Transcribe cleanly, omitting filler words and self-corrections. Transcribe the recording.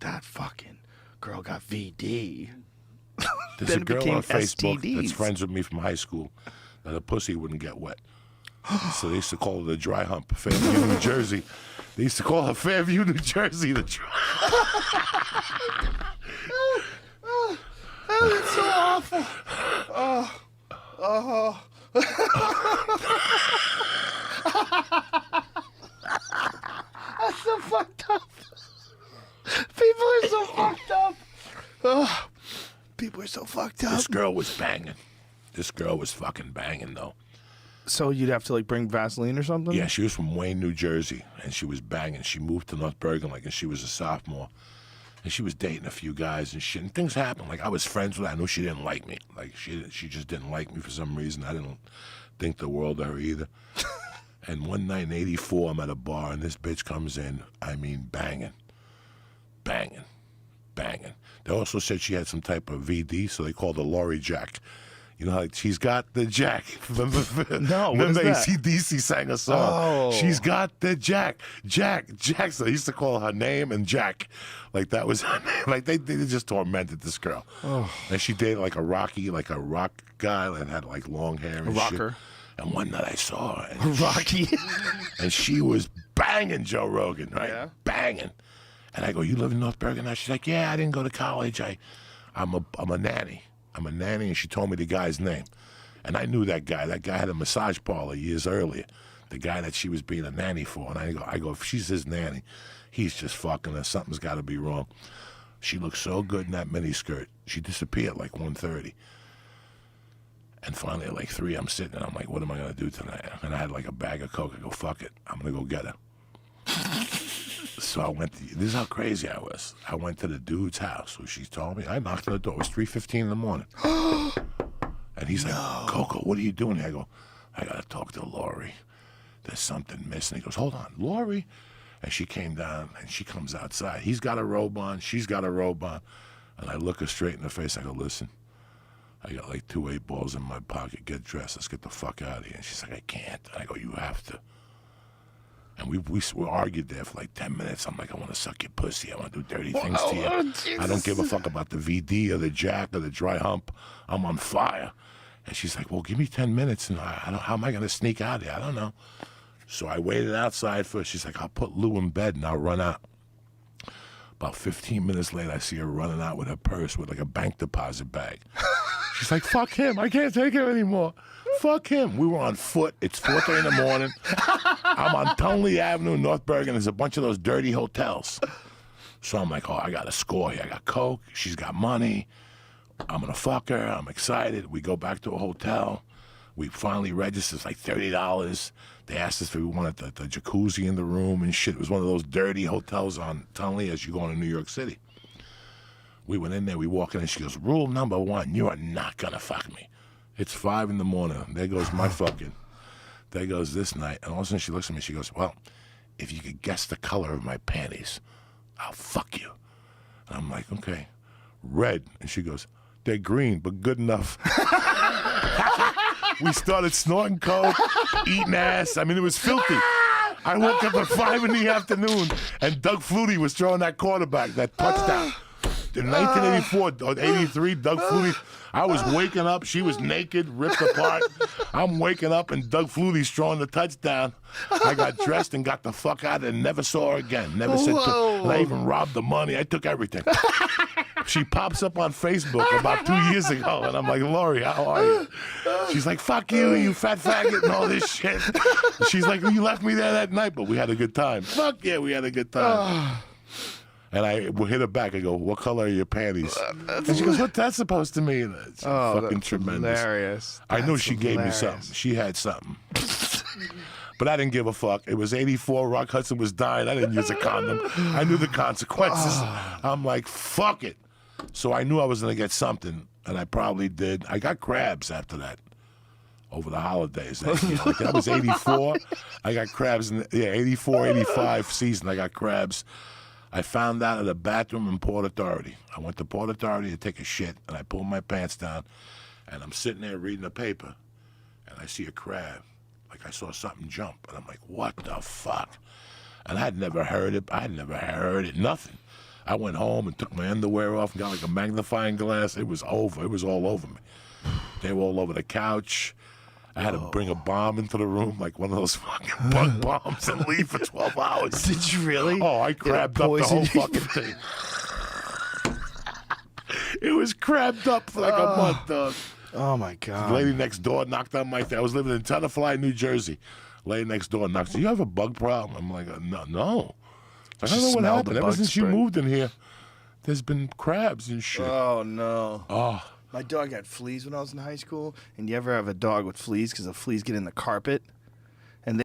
that fucking girl got VD. There's Then a it girl on became Facebook STDs. that's friends with me from high school that her pussy wouldn't get wet. So they used to call her the dry hump. Fairview, New Jersey. They used to call her Fairview, New Jersey, the dry. Oh, it's so awful. That's so fucked up. People are so fucked up. Oh, people are so fucked up. This girl was banging. This girl was fucking banging, though. So you'd have to like bring Vaseline or something? Yeah, she was from Wayne, New Jersey, and she was banging. She moved to North Bergen like, and she was a sophomore. And she was dating a few guys and shit. And things happened. Like, I was friends with her. I knew she didn't like me. Like, she just didn't like me for some reason. I didn't think the world of her either. And one night in 84, I'm at a bar, and this bitch comes in, I mean, banging. Banging. Banging. They also said she had some type of VD, so they called her Lori Jack. You know, like, she's got the jack. No, what is remember that? AC/DC sang a song. Oh. She's got the jack. Jack. So they used to call her name and Jack. Like, that was her name. Like, they just tormented this girl. Oh. And she dated, like a rock guy that had, like, long hair and A rocker. shit. And one night I saw her. And Rocky. and she was banging Joe Rogan, right? Yeah. Banging. And I go, you live in North Bergen now? She's like, yeah, I didn't go to college. I'm a nanny. I'm a nanny, and she told me the guy's name. And I knew that guy. That guy had a massage parlor years earlier. The guy that she was being a nanny for. And I go, if she's his nanny, he's just fucking her. Something's got to be wrong. She looked so good in that miniskirt. She disappeared like 1:30. And finally at like 3, I'm sitting and I'm like, what am I going to do tonight? And I had like a bag of Coke. I go, fuck it. I'm going to go get her. So I went to, this is how crazy I was. I went to the dude's house, who she told me. I knocked on the door. It was 3:15 in the morning. And he's like, Coco, what are you doing here? I go, I got to talk to Lori. There's something missing. He goes, hold on, Lori? And she came down, and she comes outside. He's got a robe on. She's got a robe on. And I look her straight in the face. I go, listen, I got like 2 8-balls in my pocket. Get dressed. Let's get the fuck out of here. And she's like, I can't. And I go, you have to. And we argued there for like 10 minutes. I'm like, I want to suck your pussy. I want to do dirty things to you. I don't give a fuck about the VD or the jack or the dry hump. I'm on fire. And she's like, well, give me 10 minutes. And how am I going to sneak out of here? I don't know. So I waited outside for her. She's like, I'll put Lou in bed and I'll run out. About 15 minutes later, I see her running out with her purse with like a bank deposit bag. She's like, fuck him. I can't take him anymore. Fuck him. We were on foot. It's 4:30 in the morning. I'm on Tunley Avenue in North Bergen. There's a bunch of those dirty hotels. So I'm like, oh, I got a score here. I got Coke. She's got money. I'm going to fuck her. I'm excited. We go back to a hotel. We finally registered. It's like $30. They asked us if we wanted the jacuzzi in the room and shit. It was one of those dirty hotels on Tunley as you go into New York City. We went in there. We walk in and she goes, rule number 1, you are not going to fuck me. It's 5 in the morning. There goes my fucking. There goes this night. And all of a sudden she looks at me. She goes, well, if you could guess the color of my panties, I'll fuck you. And I'm like, okay. Red. And she goes, they're green, but good enough. We started snorting coke, eating ass. I mean, it was filthy. I woke up at 5 in the afternoon, and Doug Flutie was throwing that quarterback, that touchdown. In 1984 or 83, Doug Flutie, I was waking up. She was naked, ripped apart. I'm waking up, and Doug Flutie's throwing the touchdown. I got dressed and got the fuck out and never saw her again. Never said to, and I even robbed the money. I took everything. She pops up on Facebook about 2 years ago, and I'm like, Lori, how are you? She's like, fuck you, you fat faggot, and all this shit. She's like, you left me there that night, but we had a good time. Fuck yeah, we had a good time. And I will hit her back. I go, what color are your panties? And she goes, what's that supposed to mean? It's fucking tremendous. Hilarious. I knew she gave me something. She had something. But I didn't give a fuck. It was 84. Rock Hudson was dying. I didn't use a condom. I knew the consequences. I'm like, fuck it. So I knew I was going to get something, and I probably did. I got crabs after that over the holidays. That was 84. I got crabs in 84, 85 season. I got crabs. I found out at a bathroom in Port Authority. I went to Port Authority to take a shit, and I pulled my pants down, and I'm sitting there reading the paper, and I see a crab. Like I saw something jump, and I'm like, what the fuck? And I had never heard it. I had never heard it, nothing. I went home and took my underwear off and got like a magnifying glass. It was over. It was all over me. They were all over the couch. I had to bring a bomb into the room, like one of those fucking bug bombs, and leave for 12 hours. Did you really? Oh, I crabbed up the whole fucking thing. It was crabbed up for like a month, dog. Oh, my God. The lady next door knocked on my thing. I was living in Tenafly, New Jersey. Lady next door knocked. Do you have a bug problem? I'm like, no. I don't know what happened. Ever since you moved in here, there's been crabs and shit. Oh, no. Oh. My dog had fleas when I was in high school. And you ever have a dog with fleas because the fleas get in the carpet?